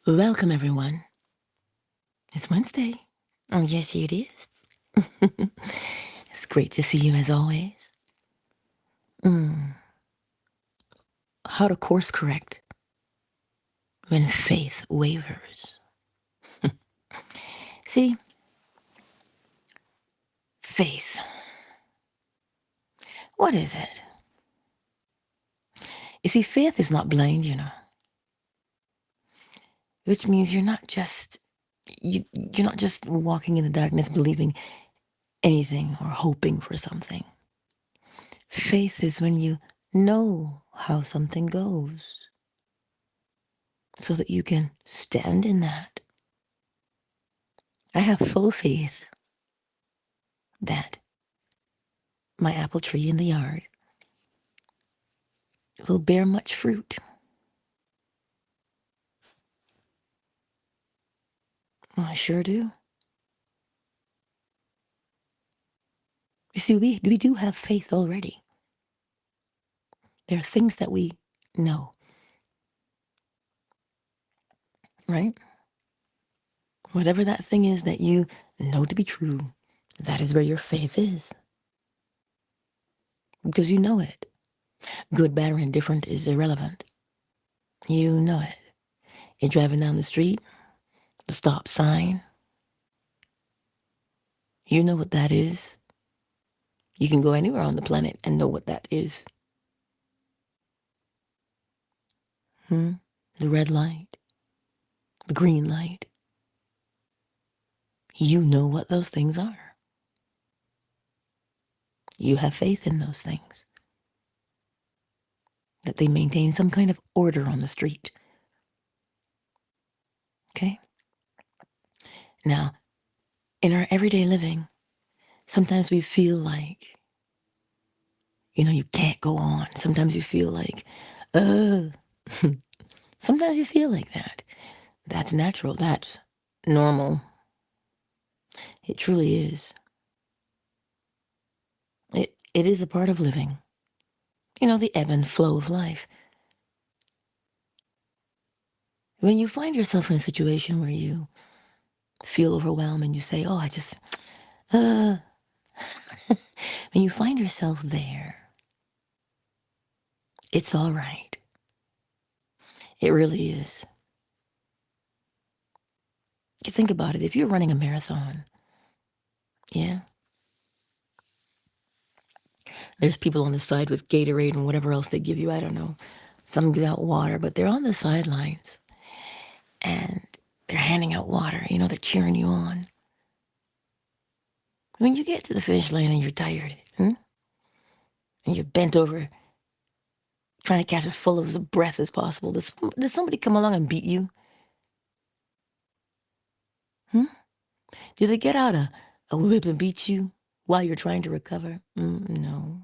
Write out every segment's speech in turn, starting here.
Welcome, everyone. It's Wednesday. Oh, yes, it is. It's great to see you as always. How to course correct when faith wavers. See, faith. What is it? You see, faith is not blind, which means you're not just walking in the darkness believing anything or hoping for something. Faith is when you know how something goes so that you can stand in that. I have full faith that my apple tree in the yard will bear much fruit. Well, I sure do. You see, we do have faith already. There are things that we know, right? Whatever that thing is that you know to be true, that is where your faith is. Because you know it. Good, bad, or indifferent is irrelevant. You know it. You're driving down the street, the stop sign. You know what that is. You can go anywhere on the planet and know what that is. The red light, the green light. You know what those things are. You have faith in those things, that they maintain some kind of order on the street. Okay? Now, in our everyday living, sometimes we feel like, you can't go on. Sometimes you feel like, sometimes you feel like that. That's natural. That's normal. It truly is. It is a part of living. The ebb and flow of life. When you find yourself in a situation where you feel overwhelmed and you say, oh, when you find yourself there, it's all right. It really is. You think about it, if you're running a marathon, yeah, there's people on the side with Gatorade and whatever else they give you, I don't know. Some give out water, but they're on the sidelines and they're handing out water, they're cheering you on. When you get to the finish line and you're tired, and you're bent over trying to catch as full of breath as possible, does somebody come along and beat you? Do they get out a whip and beat you while you're trying to recover? No.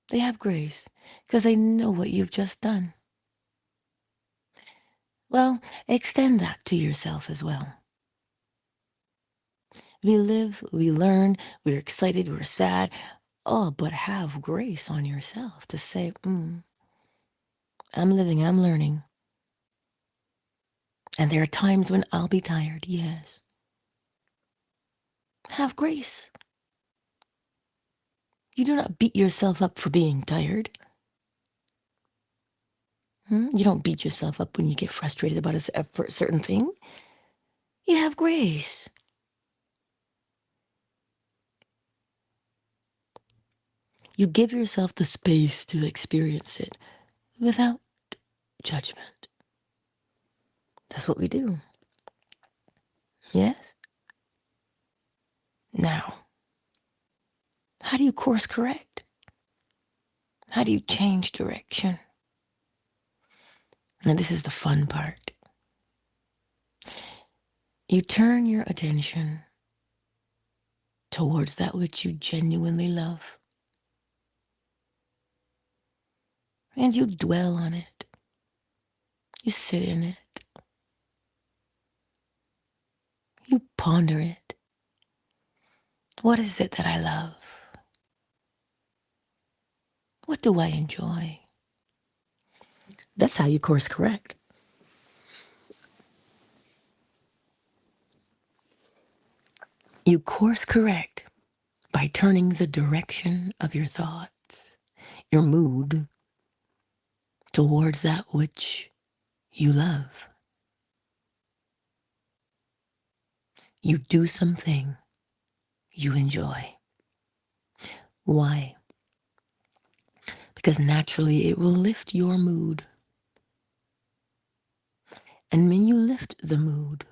They have grace because they know what you've just done. Well, extend that to yourself as well. We live, we learn, we're excited, we're sad. Oh, but have grace on yourself to say, I'm living, I'm learning. And there are times when I'll be tired, yes. Have grace. You do not beat yourself up for being tired. You don't beat yourself up when you get frustrated about a certain thing. You have grace. You give yourself the space to experience it without judgment. That's what we do. Yes? Now, how do you course correct? How do you change direction? And this is the fun part. You turn your attention towards that which you genuinely love. And you dwell on it. You sit in it. You ponder it. What is it that I love? What do I enjoy? That's how you course correct. You course correct by turning the direction of your thoughts, your mood, towards that which you love. You do something you enjoy. Why? Because naturally it will lift your mood. And when you lift the mood,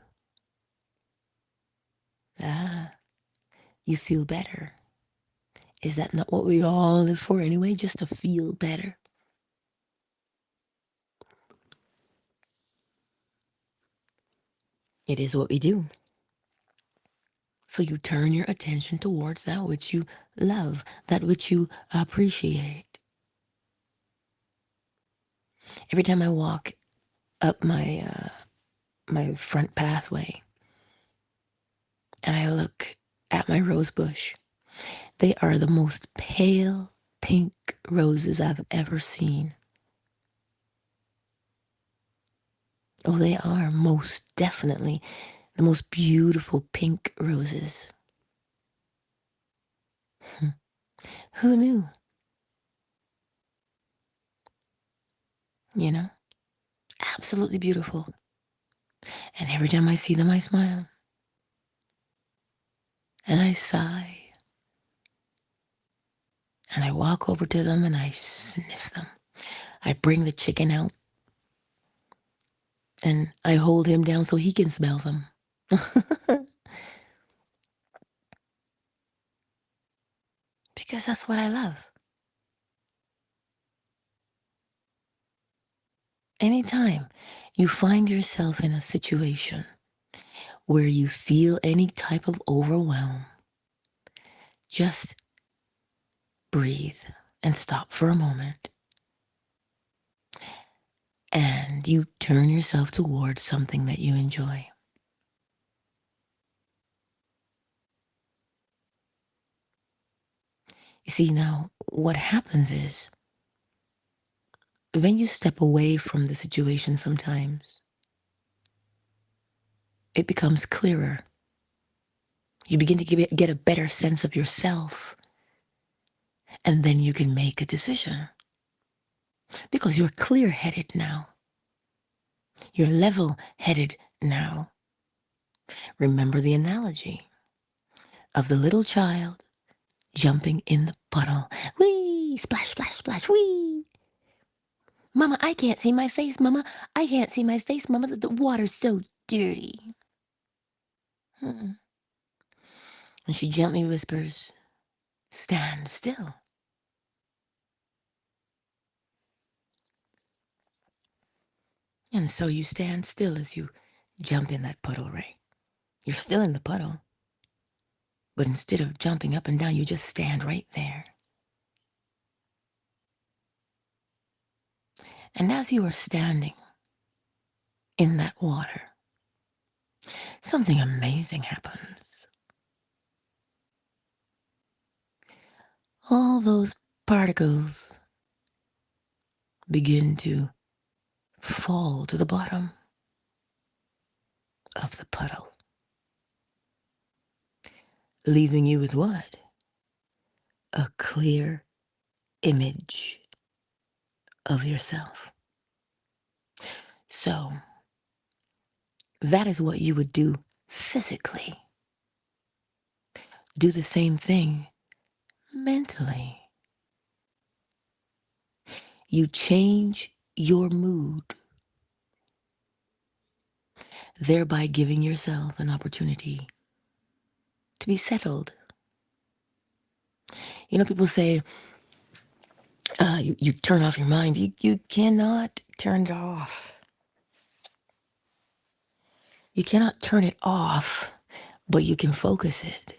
you feel better. Is that not what we all live for anyway? Just to feel better? It is what we do. So you turn your attention towards that which you love, that which you appreciate. Every time I walk up my front pathway and I look at my rose bush, they are the most pale pink roses I've ever seen. Oh, they are most definitely the most beautiful pink roses. Who knew? You know? Absolutely beautiful. And every time I see them, I smile. And I sigh. And I walk over to them and I sniff them. I bring the chicken out and I hold him down so he can smell them. Because that's what I love. Anytime you find yourself in a situation where you feel any type of overwhelm, just breathe and stop for a moment. And you turn yourself towards something that you enjoy. You see, now what happens is when you step away from the situation sometimes, it becomes clearer. You begin to get a better sense of yourself, and then you can make a decision because you're clear-headed now. You're level-headed now. Remember the analogy of the little child jumping in the puddle. Whee! Splash, splash, splash, whee! Mama, I can't see my face, Mama. I can't see my face, Mama. The water's so dirty. And she gently whispers, stand still. And so you stand still as you jump in that puddle, right? You're still in the puddle. But instead of jumping up and down, you just stand right there. And as you are standing in that water, something amazing happens. All those particles begin to fall to the bottom of the puddle, leaving you with what? A clear image of yourself. So that is what you would do physically. Do the same thing mentally. You change your mood, thereby giving yourself an opportunity to be settled. You know, people say, you turn off your mind. You cannot turn it off. You cannot turn it off, but you can focus it.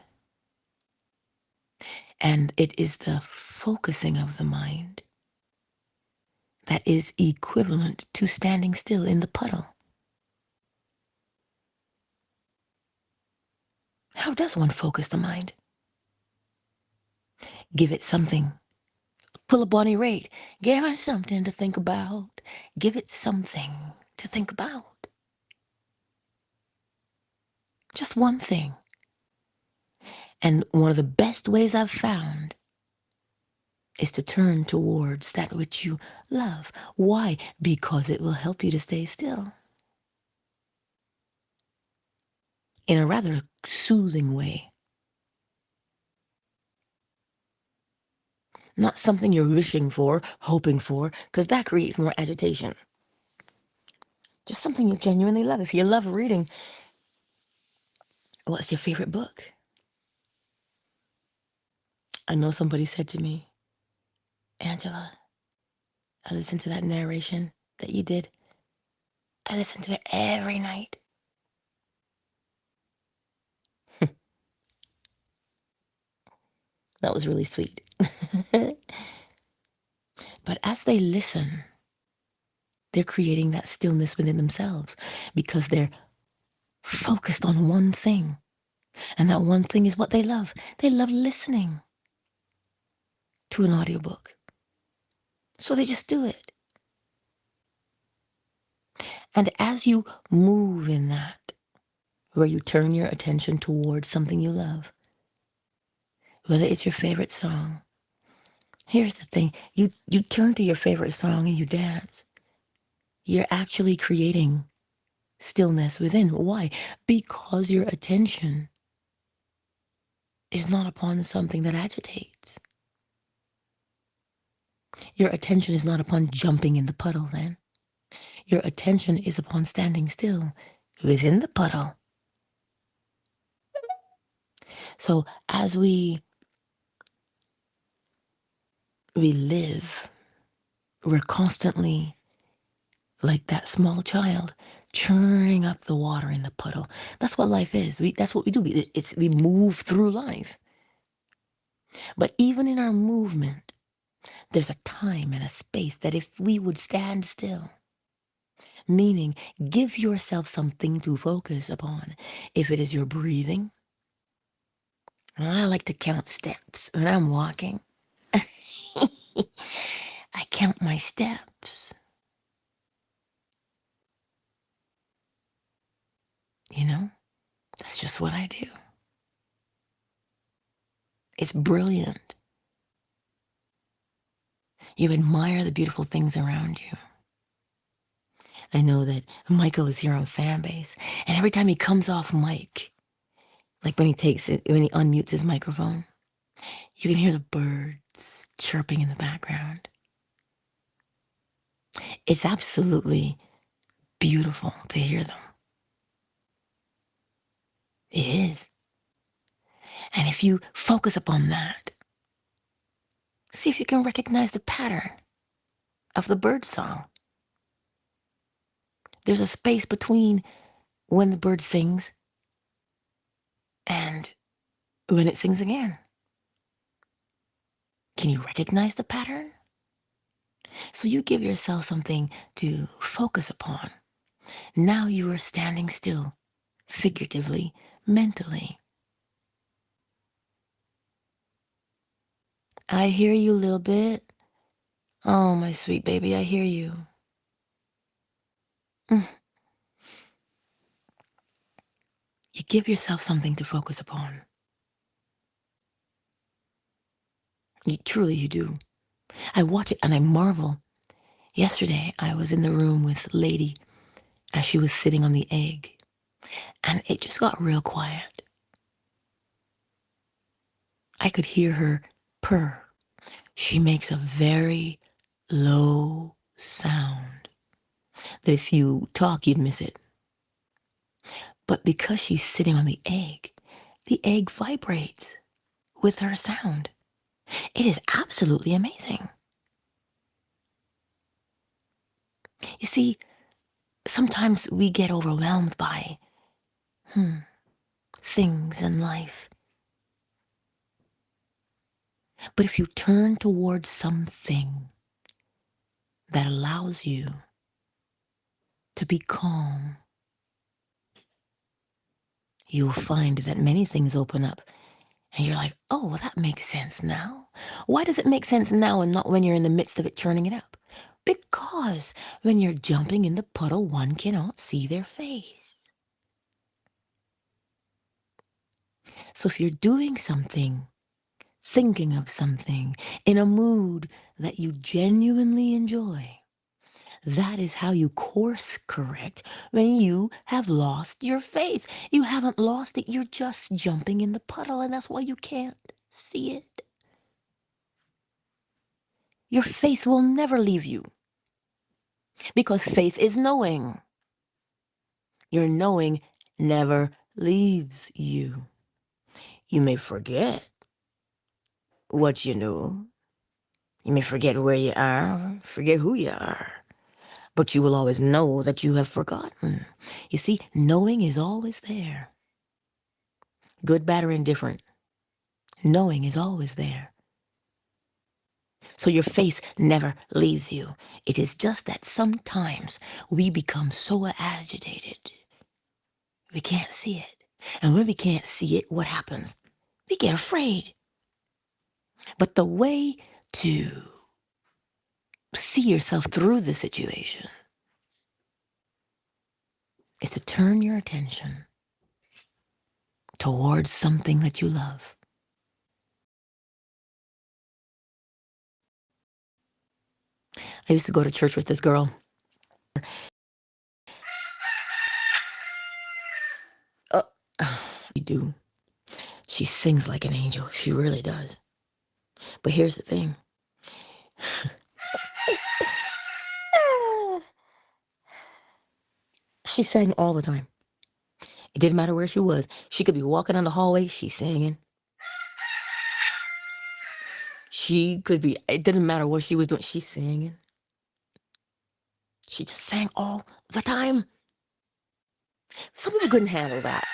And it is the focusing of the mind that is equivalent to standing still in the puddle. How does one focus the mind? Give it something. Pull a Bonnie Raitt. Give it something to think about. Give it something to think about. Just one thing. And one of the best ways I've found is to turn towards that which you love. Why? Because it will help you to stay still in a rather soothing way. Not something you're wishing for, hoping for, because that creates more agitation. Just something you genuinely love. If you love reading, what's your favorite book? I know somebody said to me, Angela, I listened to that narration that you did. I listen to it every night. That was really sweet. But as they listen, they're creating that stillness within themselves because they're focused on one thing. And that one thing is what they love. They love listening to an audiobook. So they just do it. And as you move in that, where you turn your attention towards something you love, whether it's your favorite song, here's the thing, you turn to your favorite song and you dance. You're actually creating stillness within. Why? Because your attention is not upon something that agitates. Your attention is not upon jumping in the puddle then. Your attention is upon standing still within the puddle. So as we live, we're constantly like that small child churning up the water in the puddle. That's what life is. That's what we do. We move through life. But even in our movement, there's a time and a space that if we would stand still, meaning give yourself something to focus upon. If it is your breathing, I like to count steps when I'm walking. I count my steps. You know, that's just what I do. It's brilliant. You admire the beautiful things around you. I know that Michael is here on Fanbase, and every time he comes off mic, like when he unmutes his microphone, you can hear the birds chirping in the background. It's absolutely beautiful to hear them. It is. And if you focus upon that, see if you can recognize the pattern of the bird song. There's a space between when the bird sings and when it sings again. Can you recognize the pattern? So you give yourself something to focus upon. Now you are standing still, figuratively, mentally. I hear you a little bit. Oh, my sweet baby, I hear you. Mm. You give yourself something to focus upon. Truly you do. I watch it and I marvel. Yesterday, I was in the room with Lady as she was sitting on the egg, and it just got real quiet. I could hear her purr. She makes a very low sound that if you talk, you'd miss it. But because she's sitting on the egg vibrates with her sound. It is absolutely amazing. You see, sometimes we get overwhelmed by things in life. But if you turn towards something that allows you to be calm, you'll find that many things open up. And you're like, oh, well, that makes sense now. Why does it make sense now and not when you're in the midst of it churning it up? Because when you're jumping in the puddle, one cannot see their face. So if you're doing something, thinking of something, in a mood that you genuinely enjoy, that is how you course correct when you have lost your faith. You haven't lost it, you're just jumping in the puddle, and that's why you can't see it. Your faith will never leave you because faith is knowing. Your knowing never leaves you. You may forget what you know. You may forget where you are, forget who you are, but you will always know that you have forgotten. You see, knowing is always there. Good, bad, or indifferent. Knowing is always there. So your faith never leaves you. It is just that sometimes we become so agitated, we can't see it. And when we can't see it, what happens? We get afraid. But the way to see yourself through the situation is to turn your attention towards something that you love. I used to go to church with this girl. Uh, she do. She sings like an angel. She really does. But here's the thing. She sang all the time. It didn't matter where she was. She could be walking down the hallway, she's singing. She could be, it didn't matter what she was doing, she's singing. She just sang all the time. Some people couldn't handle that.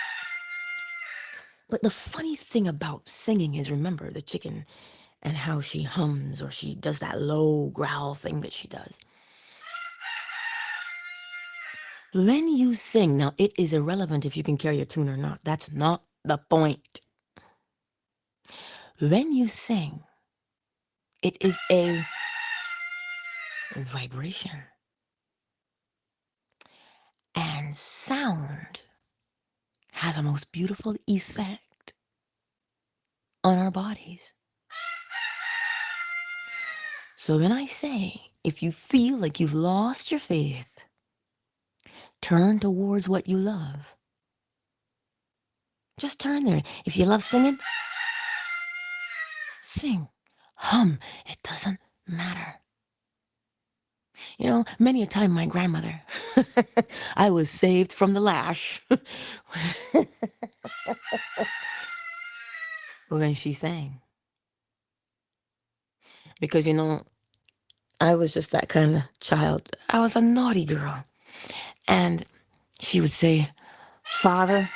But the funny thing about singing is, remember the chicken and how she hums or she does that low growl thing that she does. When you sing, now it is irrelevant if you can carry a tune or not. That's not the point. When you sing, it is a vibration. And sound has a most beautiful effect on our bodies. So when I say, if you feel like you've lost your faith, turn towards what you love. Just turn there. If you love singing, sing, hum, it doesn't matter. You know, many a time my grandmother, I was saved from the lash when she sang. Because, you know, I was just that kind of child. I was a naughty girl. And she would say, Father,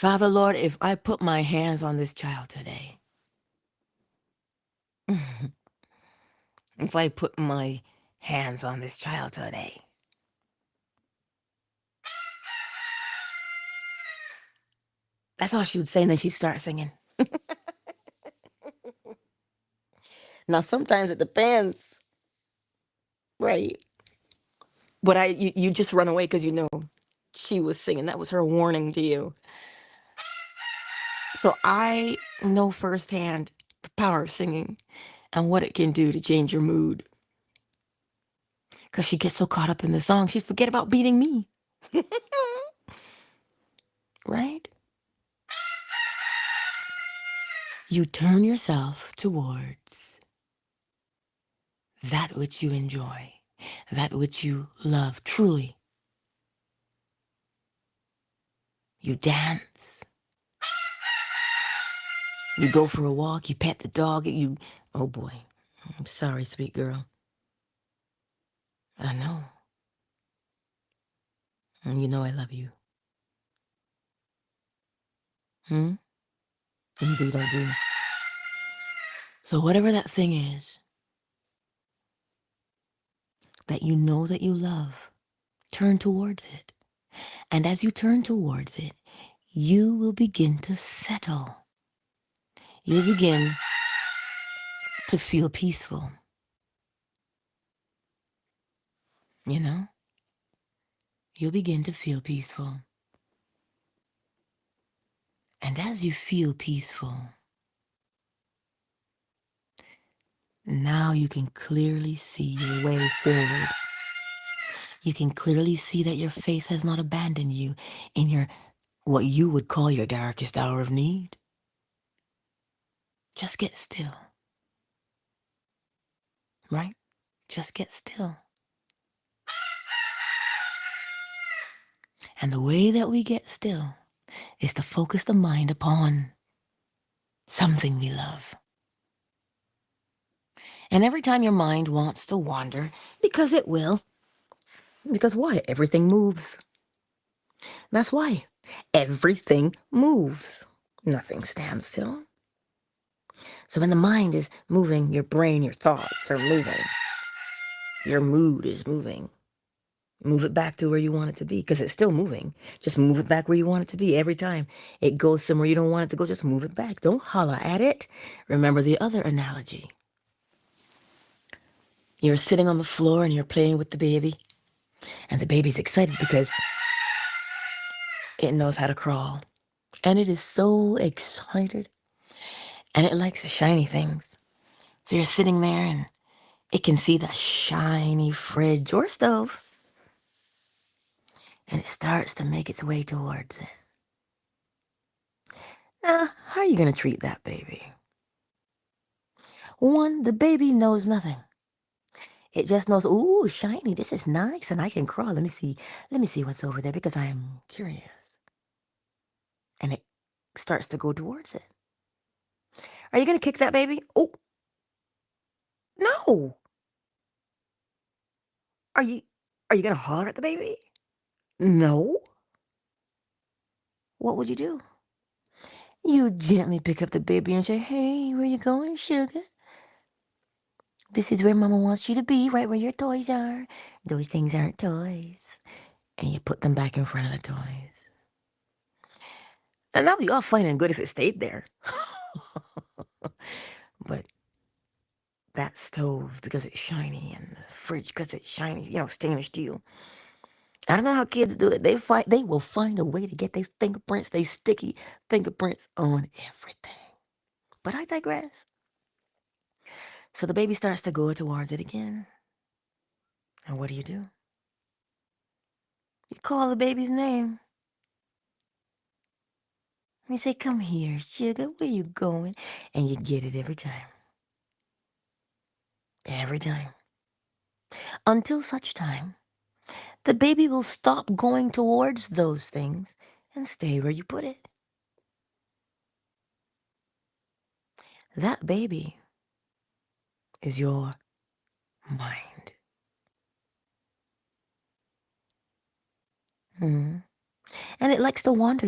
Lord, if I put my hands on this child today, if I put my hands on this child today, that's all she would say, and then she'd start singing. Now, sometimes it depends, right? But you just run away because you know she was singing. That was her warning to you. So I know firsthand the power of singing and what it can do to change your mood. Because she gets so caught up in the song, she'd forget about beating me. Right? You turn yourself towards that which you enjoy, that which you love truly. You dance. You go for a walk. You pet the dog. Oh boy. I'm sorry, sweet girl. I know. And you know I love you. Indeed I do. So whatever that thing is that you know that you love, turn towards it. And as you turn towards it, you will begin to settle. You'll begin to feel peaceful. You know? You'll begin to feel peaceful. And as you feel peaceful, now you can clearly see your way forward. You can clearly see that your faith has not abandoned you in your what you would call your darkest hour of need. Just get still, right? Just get still. And the way that we get still is to focus the mind upon something we love. And every time your mind wants to wander, because it will, because why? Everything moves. That's why. Everything moves. Nothing stands still. So when the mind is moving, your brain, your thoughts are moving. Your mood is moving. Move it back to where you want it to be, because it's still moving. Just move it back where you want it to be every time. It goes somewhere you don't want it to go, just move it back. Don't holler at it. Remember the other analogy. You're sitting on the floor and you're playing with the baby, and the baby's excited because it knows how to crawl. And it is so excited, and it likes the shiny things. So you're sitting there and it can see the shiny fridge or stove, and it starts to make its way towards it. Now, how are you going to treat that baby? One, the baby knows nothing. It just knows, ooh, shiny, this is nice, and I can crawl. Let me see what's over there because I am curious. And it starts to go towards it. Are you going to kick that baby? Oh, no. Are you going to holler at the baby? No. What would you do? You gently pick up the baby and say, hey, where you going, sugar? This is where Mama wants you to be, right where your toys are. Those things aren't toys. And you put them back in front of the toys. And that'll be all fine and good if it stayed there. But that stove, because it's shiny, and the fridge, because it's shiny, stainless steel. I don't know how kids do it. They will find a way to get their fingerprints, they sticky fingerprints on everything. But I digress. So the baby starts to go towards it again. And what do? You call the baby's name. You say, come here, sugar, where you going? And you get it every time. Every time. Until such time, the baby will stop going towards those things and stay where you put it. That baby is your mind. Mm. And it likes to wander,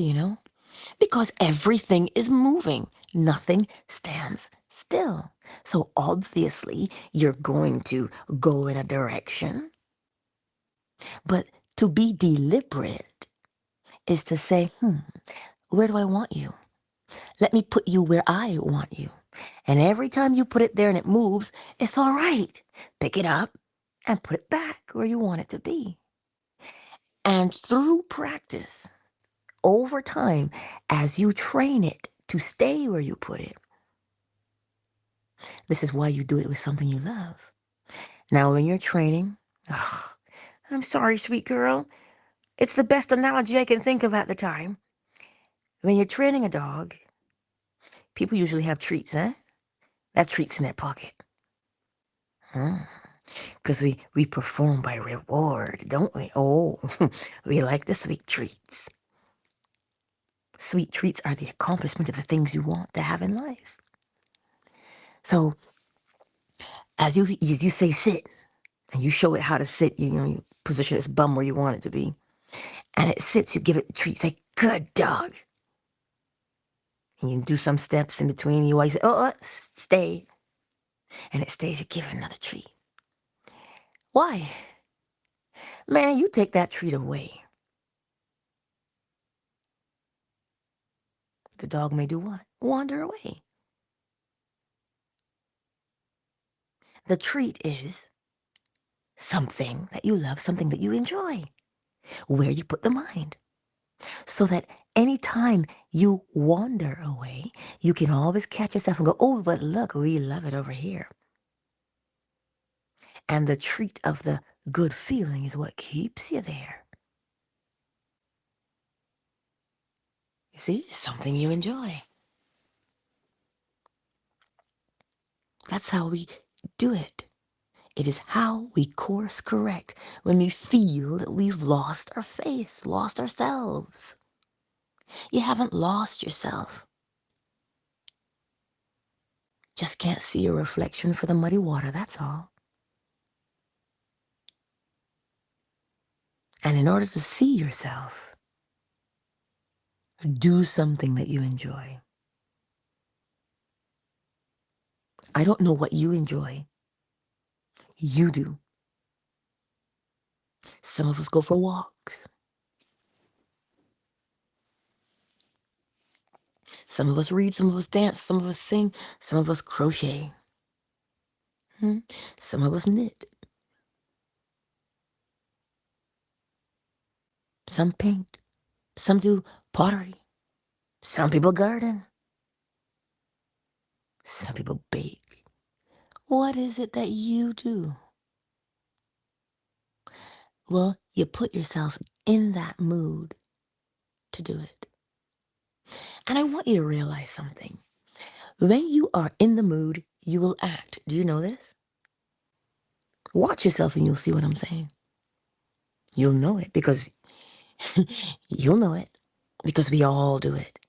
because everything is moving. Nothing stands still. So obviously, you're going to go in a direction. But to be deliberate is to say, where do I want you? Let me put you where I want you. And every time you put it there and it moves, it's all right. Pick it up and put it back where you want it to be. And through practice, over time, as you train it to stay where you put it, this is why you do it with something you love. Now, when you're training, I'm sorry, sweet girl. It's the best analogy I can think of at the time. When you're training a dog, people usually have treats, huh? That treat's in their pocket. Because we perform by reward, don't we? Oh, we like the sweet treats. Sweet treats are the accomplishment of the things you want to have in life. So as you say sit, and you show it how to sit, you position its bum where you want it to be, and it sits, you give it the treat, say, good dog. And you do some steps in between, you always say, stay. And it stays, you give it another treat. Why? Man, you take that treat away. The dog may do what? Wander away. The treat is something that you love, something that you enjoy, where you put the mind. So that anytime you wander away, you can always catch yourself and go, oh, but look, we love it over here. And the treat of the good feeling is what keeps you there. You see, it's something you enjoy. That's how we do it. It is how we course correct when we feel that we've lost our faith, lost ourselves. You haven't lost yourself. Just can't see your reflection for the muddy water, that's all. And in order to see yourself, do something that you enjoy. I don't know what you enjoy. You do. Some of us go for walks. Some of us read, some of us dance, some of us sing, some of us crochet. Some of us knit. Some paint. Some do pottery. Some people garden. Some people bake. What is it that you do? Well, you put yourself in that mood to do it. And I want you to realize something. When you are in the mood, you will act. Do you know this? Watch yourself and you'll see what I'm saying. You'll know it because you'll know it because we all do it.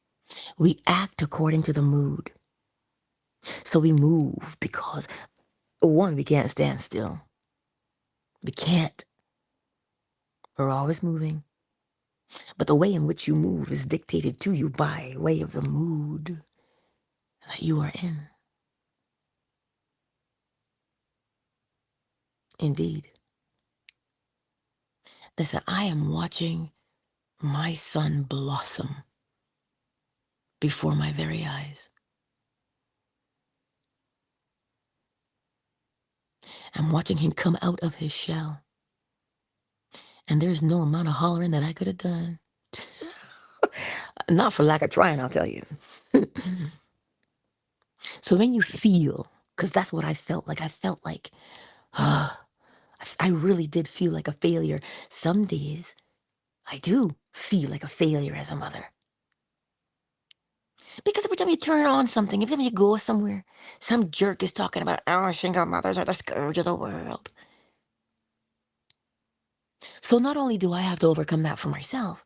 We act according to the mood. So we move because, one, we can't stand still. We can't. We're always moving. But the way in which you move is dictated to you by way of the mood that you are in. Indeed. Listen, I am watching my son blossom before my very eyes. I'm watching him come out of his shell. And there's no amount of hollering that I could have done. Not for lack of trying, I'll tell you. So when you feel, because that's what I felt like. I felt like, I really did feel like a failure. Some days, I do feel like a failure as a mother. Because every time you turn on something, every time you go somewhere, some jerk is talking about, oh, single mothers are the scourge of the world. So not only do I have to overcome that for myself,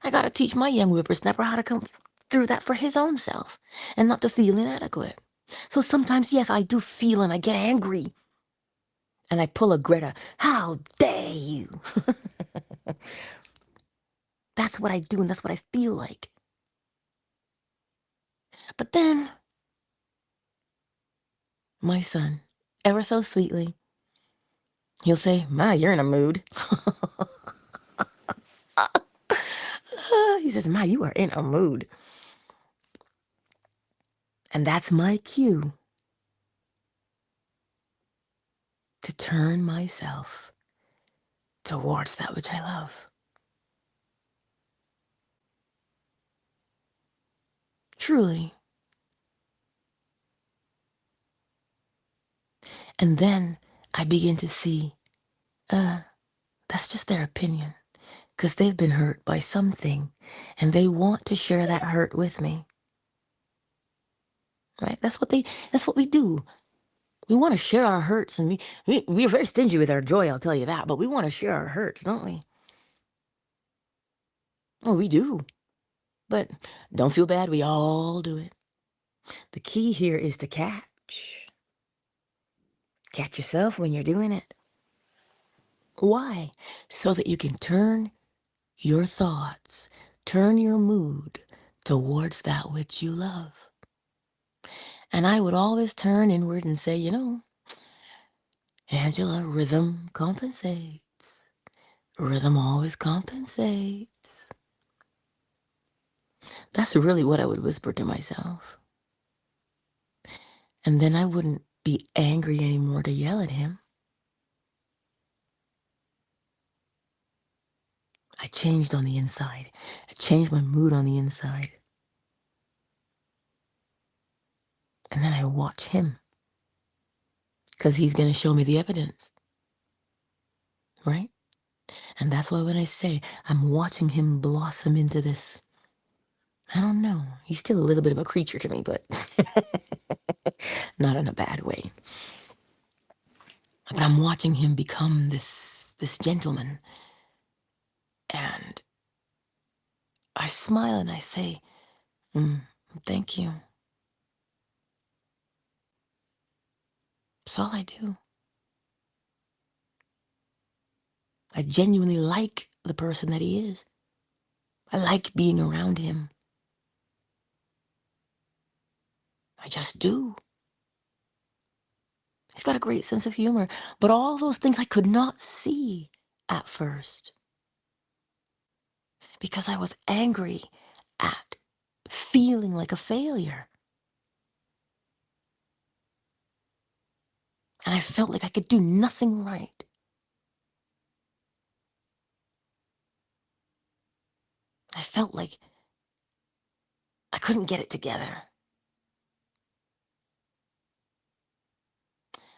I got to teach my young whippersnapper how to come through that for his own self and not to feel inadequate. So sometimes, yes, I do feel and I get angry. And I pull a Greta, how dare you? That's what I do and that's what I feel like. But then, my son, ever so sweetly, he'll say, Ma, you're in a mood. He says, Ma, you are in a mood. And that's my cue to turn myself towards that which I love. Truly. And then I begin to see, that's just their opinion. Because they've been hurt by something and they want to share that hurt with me. Right? That's what we do. We want to share our hurts, and we're very stingy with our joy, I'll tell you that, but we want to share our hurts, don't we? Oh, we do. But don't feel bad, we all do it. The key here is to catch. Catch yourself when you're doing it. Why? So that you can turn your thoughts, turn your mood towards that which you love. And I would always turn inward and say, Angela, rhythm compensates. Rhythm always compensates. That's really what I would whisper to myself. And then I wouldn't be angry anymore to yell at him. I changed on the inside. I changed my mood on the inside. And then I watch him because he's going to show me the evidence, right? And that's why when I say I'm watching him blossom into this, I don't know. He's still a little bit of a creature to me, but not in a bad way. But I'm watching him become this gentleman. And I smile and I say, thank you. That's all I do. I genuinely like the person that he is. I like being around him. I just do. He's got a great sense of humor. But all those things I could not see at first because I was angry at feeling like a failure. And I felt like I could do nothing right. I felt like I couldn't get it together.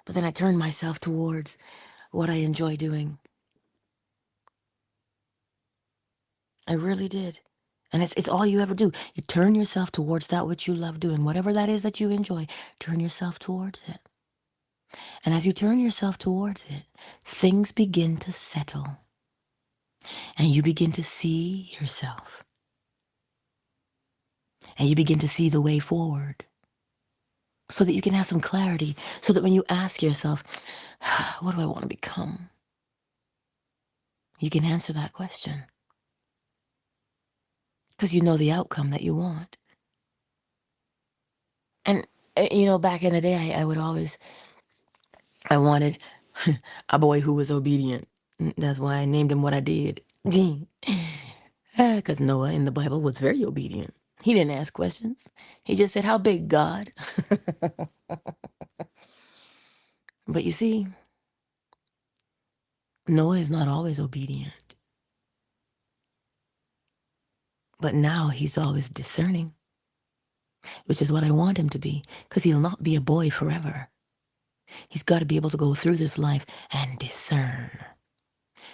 But then I turned myself towards what I enjoy doing. I really did. And it's all you ever do. You turn yourself towards that which you love doing. Whatever that is that you enjoy, turn yourself towards it. And as you turn yourself towards it, things begin to settle. And you begin to see yourself. And you begin to see the way forward. So that you can have some clarity. So that when you ask yourself, what do I want to become? You can answer that question. Because you know the outcome that you want. And, back in the day, I wanted a boy who was obedient. That's why I named him what I did. Because Noah in the Bible was very obedient. He didn't ask questions. He just said, how big, God? But you see, Noah is not always obedient. But now he's always discerning, which is what I want him to be, because he'll not be a boy forever. He's got to be able to go through this life and discern.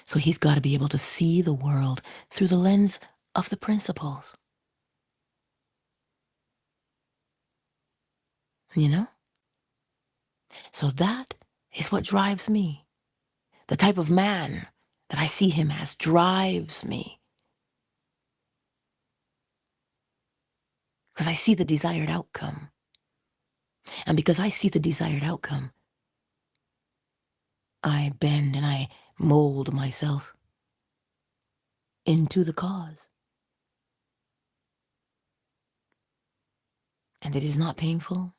So he's got to be able to see the world through the lens of the principles. You know? So that is what drives me. The type of man that I see him as drives me. Because I see the desired outcome. And because I see the desired outcome, I bend and I mold myself into the cause. And it is not painful.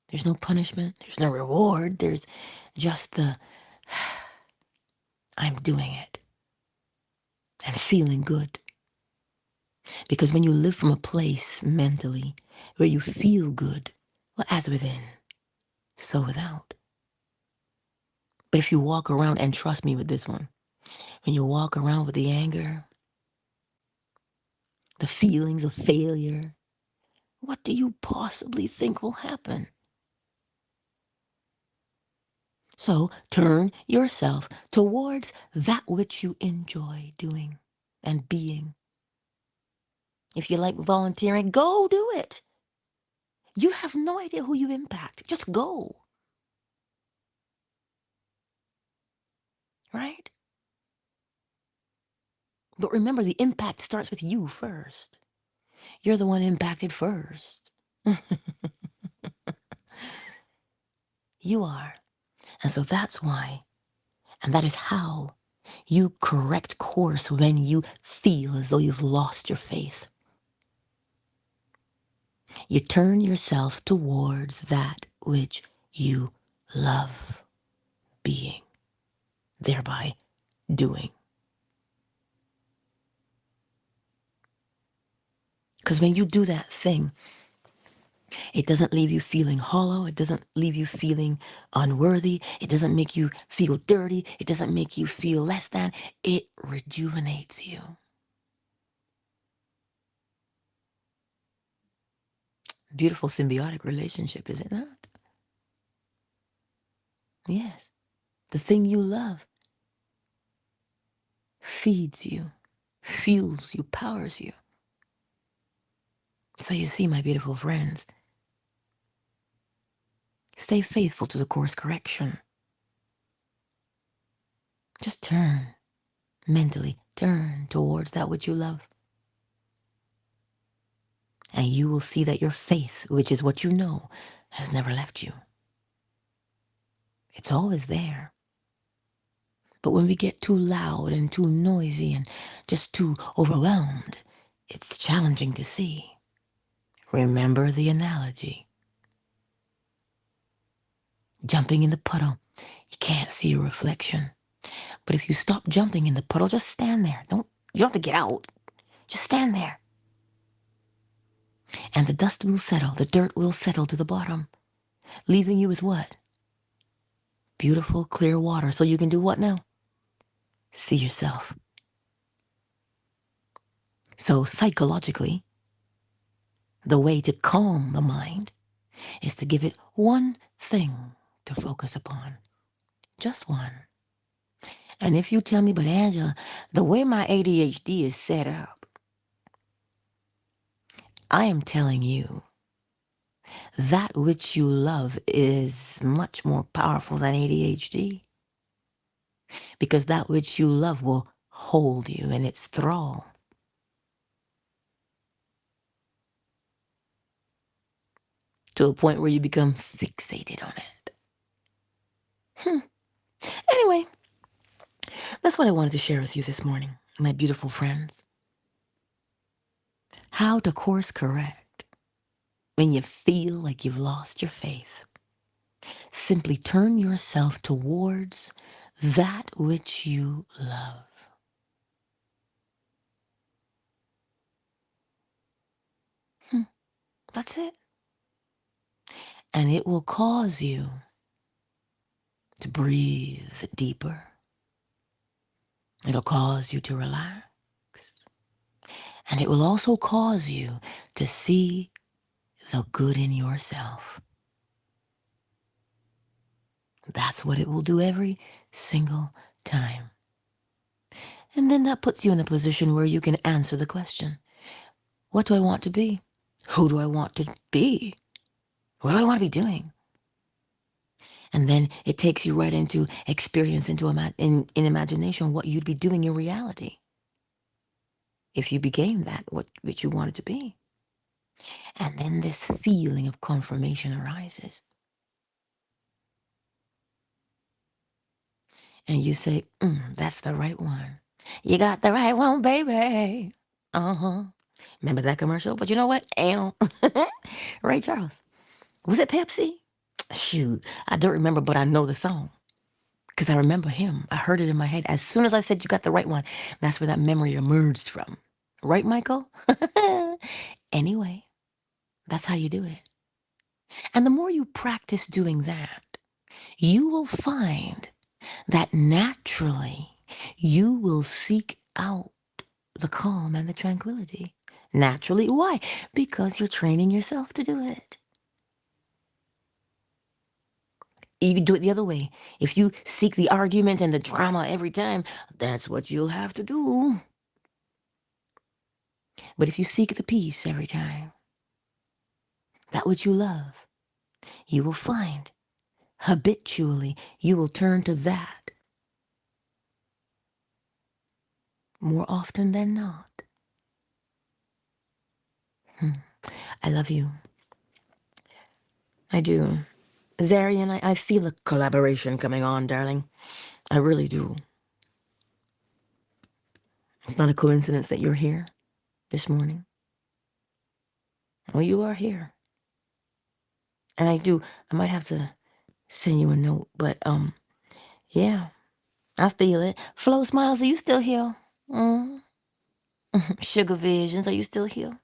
There's no punishment. There's no reward. There's just I'm doing it and feeling good. Because when you live from a place mentally where you feel good, well, as within, so without. But if you walk around, and trust me with this one, when you walk around with the anger, the feelings of failure, what do you possibly think will happen? So turn yourself towards that which you enjoy doing and being. If you like volunteering, go do it. You have no idea who you impact. Just go. Right? But remember, the impact starts with you first. You're the one impacted first. You are. And so that's why, and that is how you correct course when you feel as though you've lost your faith. You turn yourself towards that which you love being, thereby doing. Because when you do that thing It doesn't leave you feeling hollow. It doesn't leave you feeling unworthy. It doesn't make you feel dirty. It doesn't make you feel less than. It rejuvenates you. Beautiful symbiotic relationship, is it not? Yes. The thing you love feeds you, fuels you, powers you. So you see, my beautiful friends, stay faithful to the course correction. Just turn, mentally turn towards that which you love. And you will see that your faith, which is what you know, has never left you. It's always there. But when we get too loud and too noisy and just too overwhelmed, it's challenging to see. Remember the analogy. Jumping in the puddle, you can't see your reflection. But if you stop jumping in the puddle, just stand there. You don't have to get out. Just stand there. And the dust will settle, the dirt will settle to the bottom, leaving you with what? Beautiful, clear water. So you can do what now? See yourself. So psychologically, the way to calm the mind is to give it one thing to focus upon. Just one. And if you tell me, but Angela, the way my ADHD is set up, I am telling you, that which you love is much more powerful than ADHD. Because that which you love will hold you in its thrall. To a point where you become fixated on it. Anyway, that's what I wanted to share with you this morning, my beautiful friends. How to course correct when you feel like you've lost your faith. Simply turn yourself towards that which you love. That's it. And it will cause you to breathe deeper. It'll cause you to relax. And it will also cause you to see the good in yourself. That's what it will do every single time. And then that puts you in a position where you can answer the question, what do I want to be? Who do I want to be? What do I want to be doing? And then it takes you right into experience, into in imagination, what you'd be doing in reality if you became that, which you wanted to be. And then this feeling of confirmation arises. And you say, that's the right one. You got the right one, baby. Uh-huh. Remember that commercial? But you know what? Ray Charles. Was it Pepsi? Shoot, I don't remember, but I know the song. Because I remember him. I heard it in my head. As soon as I said you got the right one, that's where that memory emerged from. Right, Michael? Anyway, that's how you do it. And the more you practice doing that, you will find that naturally you will seek out the calm and the tranquility. Naturally. Why? Because you're training yourself to do it. You can do it the other way. If you seek the argument and the drama every time, that's what you'll have to do. But if you seek the peace every time, that which you love, you will find habitually you will turn to that more often than not. I love you. I do. Zarian, I feel a collaboration coming on, darling. I really do. It's not a coincidence that you're here this morning. Well, you are here. And I might have to send you a note, but yeah, I feel it. Flo Smiles, are you still here? Sugar Visions, are you still here?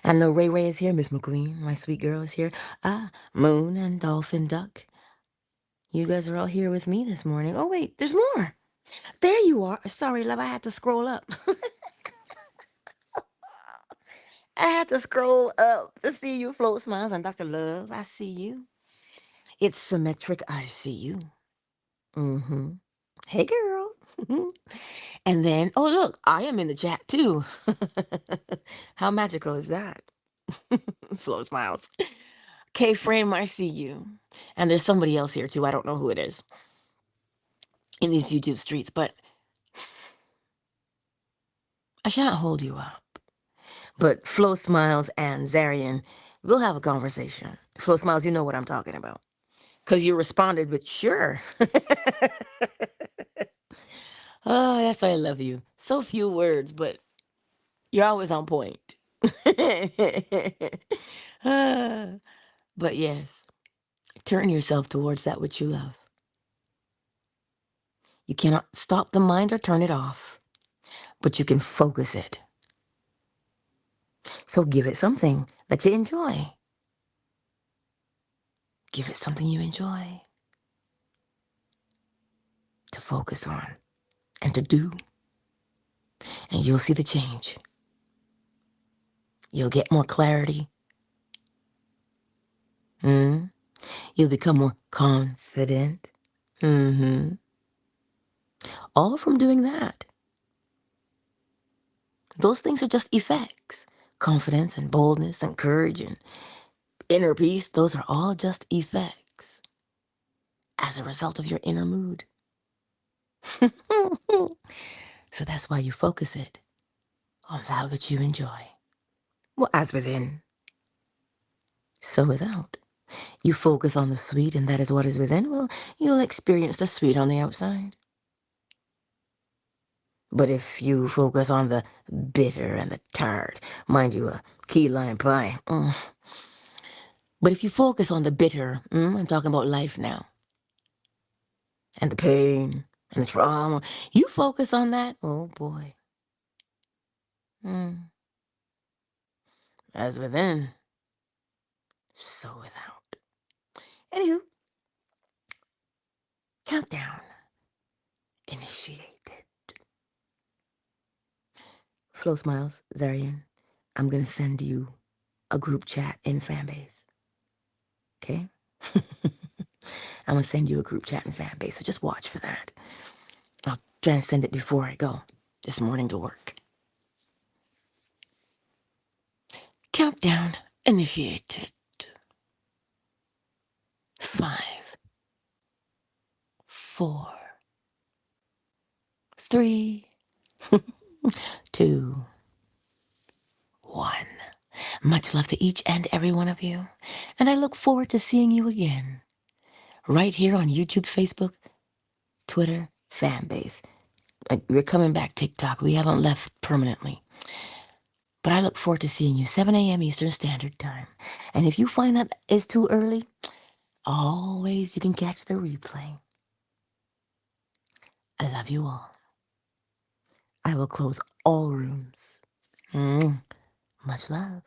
And the Ray Ray is here. Miss McQueen, my sweet girl, is here. Moon and Dolphin Duck. You guys are all here with me this morning. Oh, wait, there's more. There you are. Sorry, love, I had to scroll up. I had to scroll up to see you, Float Smiles, and Dr. Love. I see you. It's symmetric. I see you. Mm-hmm. Hey, girl. And then, oh, look, I am in the chat too. How magical is that? Flow Smiles. K Frame, I see you. And there's somebody else here too. I don't know who it is in these YouTube streets, but I shan't hold you up. But Flow Smiles and Zarian, we'll have a conversation. Flow Smiles, you know what I'm talking about. Because you responded with sure. Oh, that's why I love you. So few words, but you're always on point. Ah, but yes, turn yourself towards that which you love. You cannot stop the mind or turn it off, but you can focus it. So give it something that you enjoy. Give it something you enjoy to focus on and to do. And you'll see the change. You'll get more clarity. You'll become more confident. All from doing that. Those things are just effects. Confidence and boldness and courage and inner peace, those are all just effects as a result of your inner mood. So that's why you focus it on that which you enjoy. Well, as within, so without. You focus on the sweet, and that is what is within. Well, you'll experience the sweet on the outside. But if you focus on the bitter and the tart, mind you, a key lime pie. But if you focus on the bitter, I'm talking about life now, and the pain and the trauma, you focus on that, oh boy. As within, so without. Anywho, countdown initiated. Flow Smiles, Zarian, I'm going to send you a group chat in Fanbase. Okay? I'm going to send you a group chat in Fanbase, so just watch for that. I'll try and send it before I go this morning to work. Countdown initiated. 5, 4, 3, 2, 1. Much love to each and every one of you, and I look forward to seeing you again right here on YouTube, Facebook, Twitter, Fanbase. We're coming back TikTok. We haven't left permanently. But I look forward to seeing you 7 a.m. Eastern Standard Time. And if you find that is too early, always you can catch the replay. I love you all. I will close all rooms. Much love.